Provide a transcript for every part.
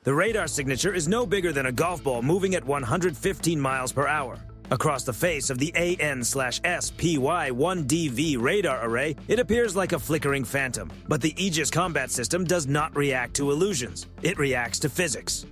The radar signature is no bigger than a golf ball moving at 115 miles per hour. Across the face of the AN/SPY-1DV radar array, it appears like a flickering phantom, but the Aegis combat system does not react to illusions. It reacts to physics.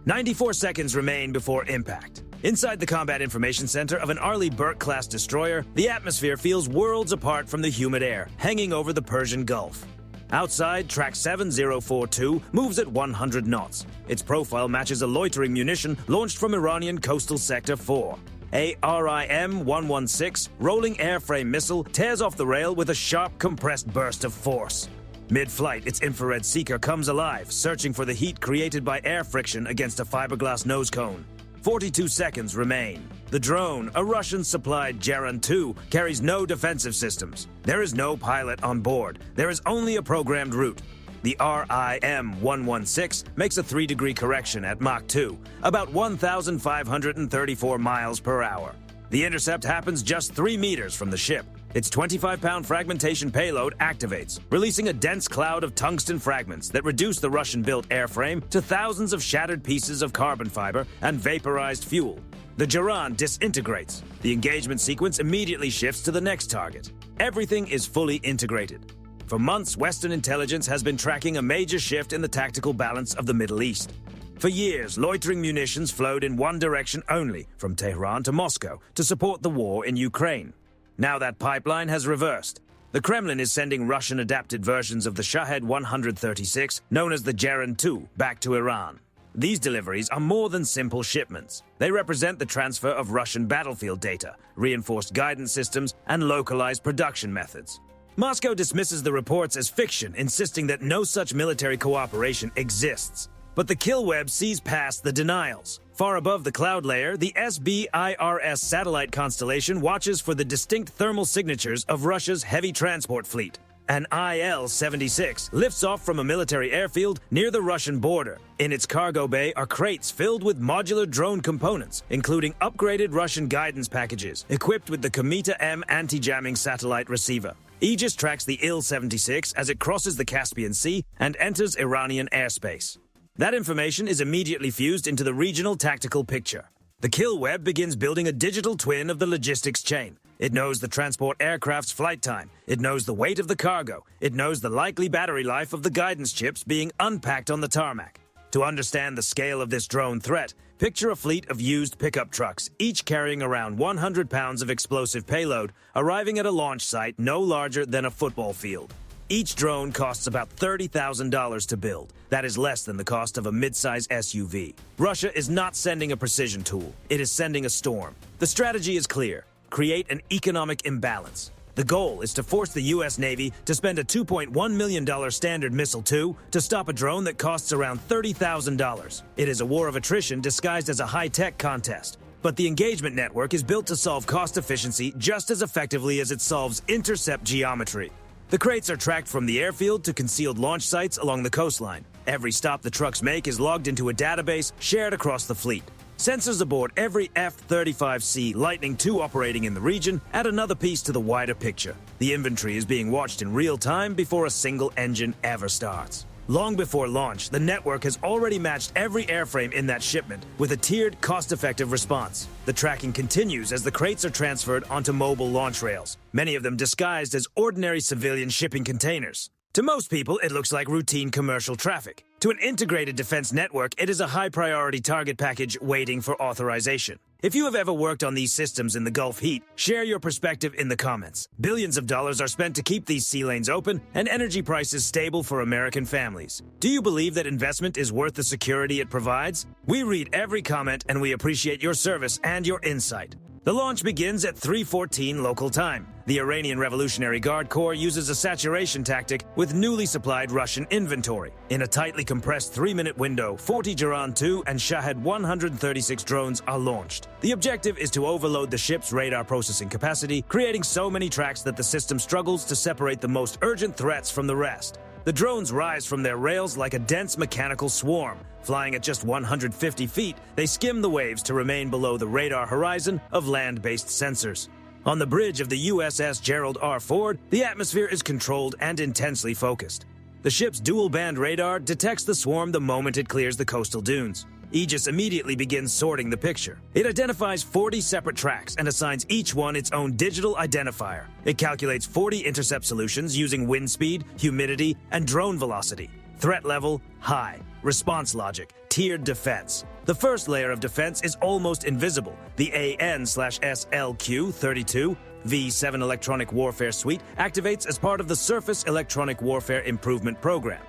94 seconds remain before impact. Inside the Combat Information Center of an Arleigh Burke-class destroyer, the atmosphere feels worlds apart from the humid air hanging over the Persian Gulf. Outside, Track 7042 moves at 100 knots. Its profile matches a loitering munition launched from Iranian Coastal Sector 4. A RIM-116 rolling airframe missile tears off the rail with a sharp compressed burst of force. Mid-flight, its infrared seeker comes alive, searching for the heat created by air friction against a fiberglass nose cone. 42 seconds remain. The drone, a Russian-supplied Geran-2, carries no defensive systems. There is no pilot on board. There is only a programmed route. The RIM-116 makes a 3-degree correction at Mach 2, about 1,534 miles per hour. The intercept happens just 3 meters from the ship. Its 25-pound fragmentation payload activates, releasing a dense cloud of tungsten fragments that reduce the Russian-built airframe to thousands of shattered pieces of carbon fiber and vaporized fuel. The Geran disintegrates. The engagement sequence immediately shifts to the next target. Everything is fully integrated. For months, Western intelligence has been tracking a major shift in the tactical balance of the Middle East. For years, loitering munitions flowed in one direction only, from Tehran to Moscow, to support the war in Ukraine. Now that pipeline has reversed. The Kremlin is sending Russian-adapted versions of the Shahed 136, known as the Geran-2, back to Iran. These deliveries are more than simple shipments. They represent the transfer of Russian battlefield data, reinforced guidance systems, and localized production methods. Moscow dismisses the reports as fiction, insisting that no such military cooperation exists. But the kill web sees past the denials. Far above the cloud layer, the SBIRS satellite constellation watches for the distinct thermal signatures of Russia's heavy transport fleet. An IL-76 lifts off from a military airfield near the Russian border. In its cargo bay are crates filled with modular drone components, including upgraded Russian guidance packages equipped with the Komet-M anti-jamming satellite receiver. Aegis tracks the Il-76 as it crosses the Caspian Sea and enters Iranian airspace. That information is immediately fused into the regional tactical picture. The kill web begins building a digital twin of the logistics chain. It knows the transport aircraft's flight time. It knows the weight of the cargo. It knows the likely battery life of the guidance chips being unpacked on the tarmac. To understand the scale of this drone threat, picture a fleet of used pickup trucks, each carrying around 100 pounds of explosive payload, arriving at a launch site no larger than a football field. Each drone costs about $30,000 to build. That is less than the cost of a mid-size SUV. Russia is not sending a precision tool. It is sending a storm. The strategy is clear. Create an economic imbalance. The goal is to force the U.S. Navy to spend a $2.1 million Standard Missile-2 to stop a drone that costs around $30,000. It is a war of attrition disguised as a high-tech contest. But the engagement network is built to solve cost efficiency just as effectively as it solves intercept geometry. The crates are tracked from the airfield to concealed launch sites along the coastline. Every stop the trucks make is logged into a database shared across the fleet. Sensors aboard every F-35C Lightning II operating in the region add another piece to the wider picture. The inventory is being watched in real time before a single engine ever starts. Long before launch, the network has already matched every airframe in that shipment with a tiered, cost-effective response. The tracking continues as the crates are transferred onto mobile launch rails, many of them disguised as ordinary civilian shipping containers. To most people, it looks like routine commercial traffic. To an integrated defense network, it is a high-priority target package waiting for authorization. If you have ever worked on these systems in the Gulf heat, share your perspective in the comments. Billions of dollars are spent to keep these sea lanes open and energy prices stable for American families. Do you believe that investment is worth the security it provides? We read every comment and we appreciate your service and your insight. The launch begins at 3:14 local time. The Iranian Revolutionary Guard Corps uses a saturation tactic with newly supplied Russian inventory. In a tightly compressed 3-minute window, 40 Geran-2 and Shahed 136 drones are launched. The objective is to overload the ship's radar processing capacity, creating so many tracks that the system struggles to separate the most urgent threats from the rest. The drones rise from their rails like a dense mechanical swarm. Flying at just 150 feet, they skim the waves to remain below the radar horizon of land-based sensors. On the bridge of the USS Gerald R. Ford, the atmosphere is controlled and intensely focused. The ship's dual-band radar detects the swarm the moment it clears the coastal dunes. Aegis immediately begins sorting the picture. It identifies 40 separate tracks and assigns each one its own digital identifier. It calculates 40 intercept solutions using wind speed, humidity, and drone velocity. Threat level, high. Response logic, tiered defense. The first layer of defense is almost invisible. The AN/SLQ-32 V7 Electronic Warfare Suite activates as part of the Surface Electronic Warfare Improvement Program.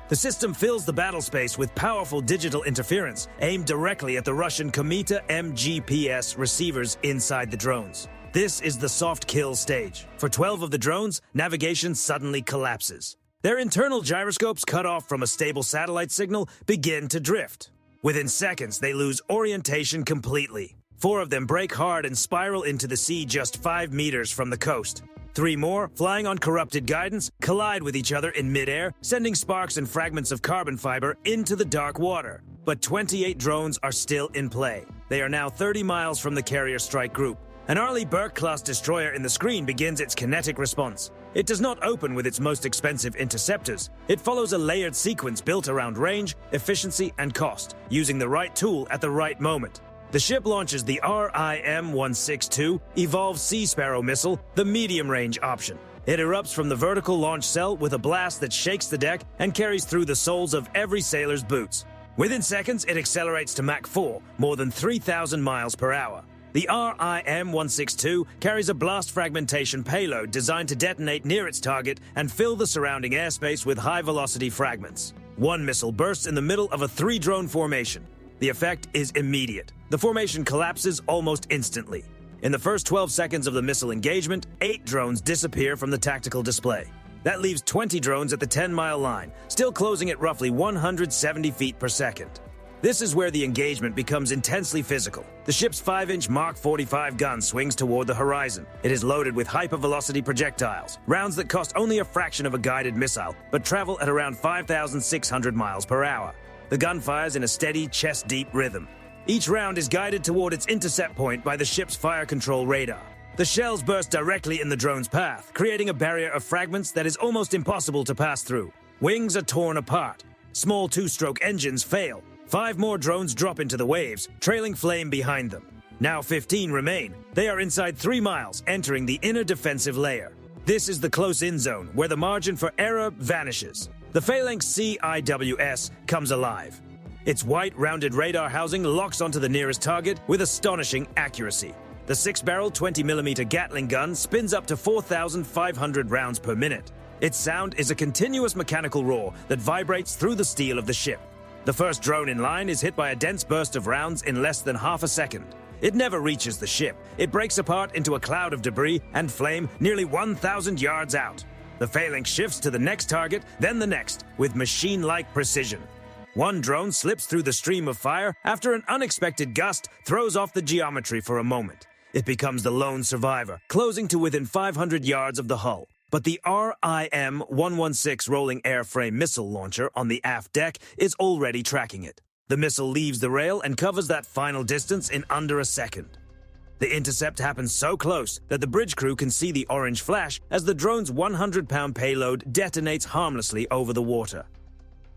The system fills the battle space with powerful digital interference aimed directly at the Russian Kometa MGPS receivers inside the drones. This is the soft kill stage. For 12 of the drones, navigation suddenly collapses. Their internal gyroscopes, cut off from a stable satellite signal, begin to drift. Within seconds, they lose orientation completely. 4 of them break hard and spiral into the sea just 5 meters from the coast. 3 more, flying on corrupted guidance, collide with each other in midair, sending sparks and fragments of carbon fiber into the dark water. But 28 drones are still in play. They are now 30 miles from the carrier strike group. An Arleigh Burke-class destroyer in the screen begins its kinetic response. It does not open with its most expensive interceptors. It follows a layered sequence built around range, efficiency, and cost, using the right tool at the right moment. The ship launches the RIM-162 Evolved Sea Sparrow missile, the medium-range option. It erupts from the vertical launch cell with a blast that shakes the deck and carries through the soles of every sailor's boots. Within seconds, it accelerates to Mach 4, more than 3,000 miles per hour. The RIM-162 carries a blast fragmentation payload designed to detonate near its target and fill the surrounding airspace with high-velocity fragments. One missile bursts in the middle of a 3-drone formation. The effect is immediate. The formation collapses almost instantly. In the first 12 seconds of the missile engagement, 8 drones disappear from the tactical display. That leaves 20 drones at the 10-mile line, still closing at roughly 170 feet per second. This is where the engagement becomes intensely physical. The ship's 5-inch Mark 45 gun swings toward the horizon. It is loaded with hypervelocity projectiles, rounds that cost only a fraction of a guided missile, but travel at around 5,600 miles per hour. The gun fires in a steady, chest-deep rhythm. Each round is guided toward its intercept point by the ship's fire control radar. The shells burst directly in the drone's path, creating a barrier of fragments that is almost impossible to pass through. Wings are torn apart. Small 2-stroke engines fail. 5 more drones drop into the waves, trailing flame behind them. Now 15 remain. They are inside 3 miles, entering the inner defensive layer. This is the close-in zone, where the margin for error vanishes. The phalanx CIWS comes alive. Its white, rounded radar housing locks onto the nearest target with astonishing accuracy. The 6-barrel 20mm Gatling gun spins up to 4,500 rounds per minute. Its sound is a continuous mechanical roar that vibrates through the steel of the ship. The first drone in line is hit by a dense burst of rounds in less than half a second. It never reaches the ship. It breaks apart into a cloud of debris and flame nearly 1,000 yards out. The phalanx shifts to the next target, then the next, with machine-like precision. One drone slips through the stream of fire after an unexpected gust throws off the geometry for a moment. It becomes the lone survivor, closing to within 500 yards of the hull. But the RIM-116 rolling airframe missile launcher on the aft deck is already tracking it. The missile leaves the rail and covers that final distance in under a second. The intercept happens so close that the bridge crew can see the orange flash as the drone's 100-pound payload detonates harmlessly over the water.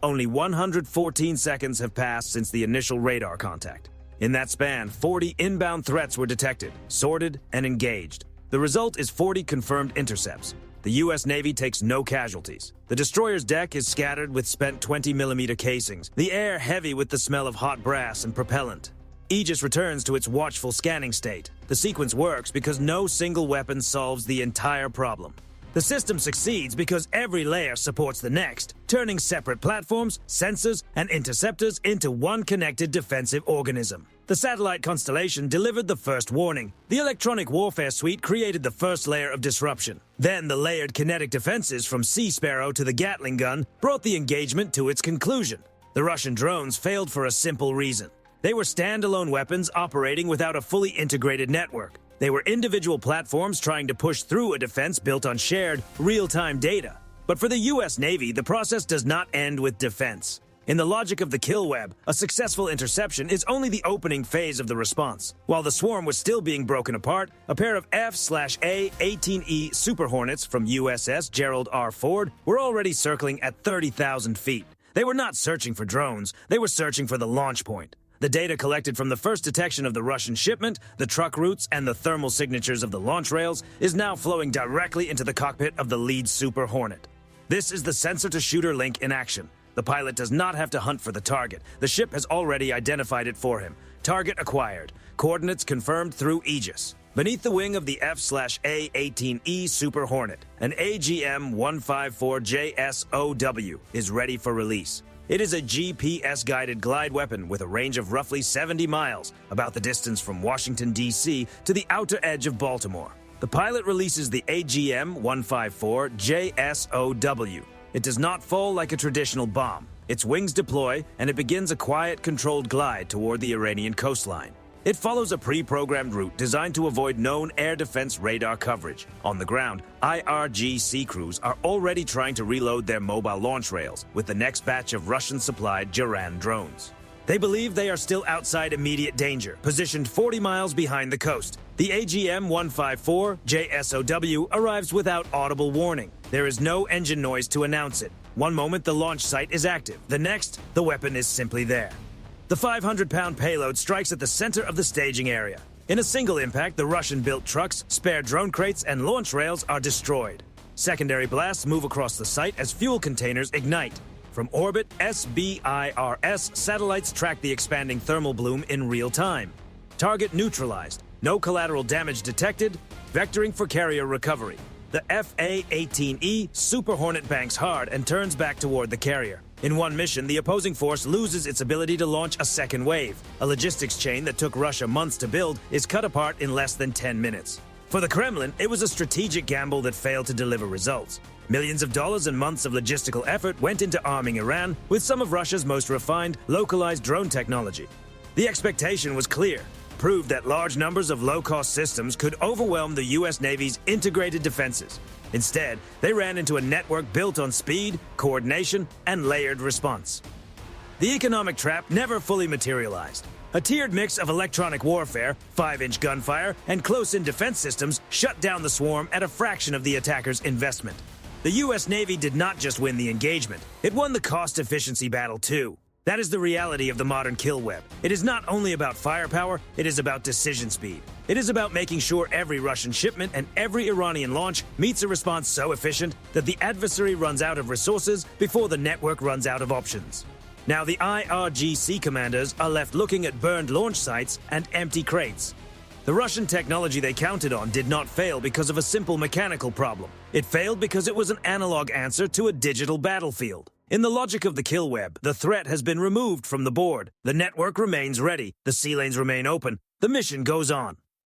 Only 114 seconds have passed since the initial radar contact. In that span, 40 inbound threats were detected, sorted, and engaged. The result is 40 confirmed intercepts. The U.S. Navy takes no casualties. The destroyer's deck is scattered with spent 20mm casings, the air heavy with the smell of hot brass and propellant. Aegis returns to its watchful scanning state. The sequence works because no single weapon solves the entire problem. The system succeeds because every layer supports the next, turning separate platforms, sensors, and interceptors into one connected defensive organism. The satellite constellation delivered the first warning. The electronic warfare suite created the first layer of disruption. Then the layered kinetic defenses from Sea Sparrow to the Gatling gun brought the engagement to its conclusion. The Russian drones failed for a simple reason. They were standalone weapons operating without a fully integrated network. They were individual platforms trying to push through a defense built on shared, real-time data. But for the U.S. Navy, the process does not end with defense. In the logic of the kill web, a successful interception is only the opening phase of the response. While the swarm was still being broken apart, a pair of F/A-18E Super Hornets from USS Gerald R. Ford were already circling at 30,000 feet. They were not searching for drones, they were searching for the launch point. The data collected from the first detection of the Russian shipment, the truck routes, and the thermal signatures of the launch rails is now flowing directly into the cockpit of the lead Super Hornet. This is the sensor-to-shooter link in action. The pilot does not have to hunt for the target. The ship has already identified it for him. Target acquired. Coordinates confirmed through Aegis. Beneath the wing of the F/A-18E Super Hornet, an AGM-154JSOW is ready for release. It is a GPS-guided glide weapon with a range of roughly 70 miles, about the distance from Washington, D.C. to the outer edge of Baltimore. The pilot releases the AGM-154JSOW. It does not fall like a traditional bomb. Its wings deploy, and it begins a quiet, controlled glide toward the Iranian coastline. It follows a pre-programmed route designed to avoid known air defense radar coverage. On the ground, IRGC crews are already trying to reload their mobile launch rails with the next batch of Russian-supplied Jiran drones. They believe they are still outside immediate danger, positioned 40 miles behind the coast. The AGM-154JSOW arrives without audible warning. There is no engine noise to announce it. One moment the launch site is active, the next, the weapon is simply there. The 500-pound payload strikes at the center of the staging area. In a single impact, the Russian-built trucks, spare drone crates, and launch rails are destroyed. Secondary blasts move across the site as fuel containers ignite. From orbit, SBIRS satellites track the expanding thermal bloom in real time. Target neutralized. No collateral damage detected. Vectoring for carrier recovery. The FA-18E Super Hornet banks hard and turns back toward the carrier. In one mission, the opposing force loses its ability to launch a second wave. A logistics chain that took Russia months to build is cut apart in less than 10 minutes. For the Kremlin, it was a strategic gamble that failed to deliver results. Millions of dollars and months of logistical effort went into arming Iran with some of Russia's most refined, localized drone technology. The expectation was clear. Proved that large numbers of low-cost systems could overwhelm the U.S. Navy's integrated defenses. Instead, they ran into a network built on speed, coordination, and layered response. The economic trap never fully materialized. A tiered mix of electronic warfare, 5-inch gunfire, and close-in defense systems shut down the swarm at a fraction of the attacker's investment. The U.S. Navy did not just win the engagement, it won the cost-efficiency battle too. That is the reality of the modern kill web. It is not only about firepower, it is about decision speed. It is about making sure every Russian shipment and every Iranian launch meets a response so efficient that the adversary runs out of resources before the network runs out of options. Now the IRGC commanders are left looking at burned launch sites and empty crates. The Russian technology they counted on did not fail because of a simple mechanical problem. It failed because it was an analog answer to a digital battlefield. In the logic of the kill web, the threat has been removed from the board. The network remains ready, the sea lanes remain open, the mission goes on.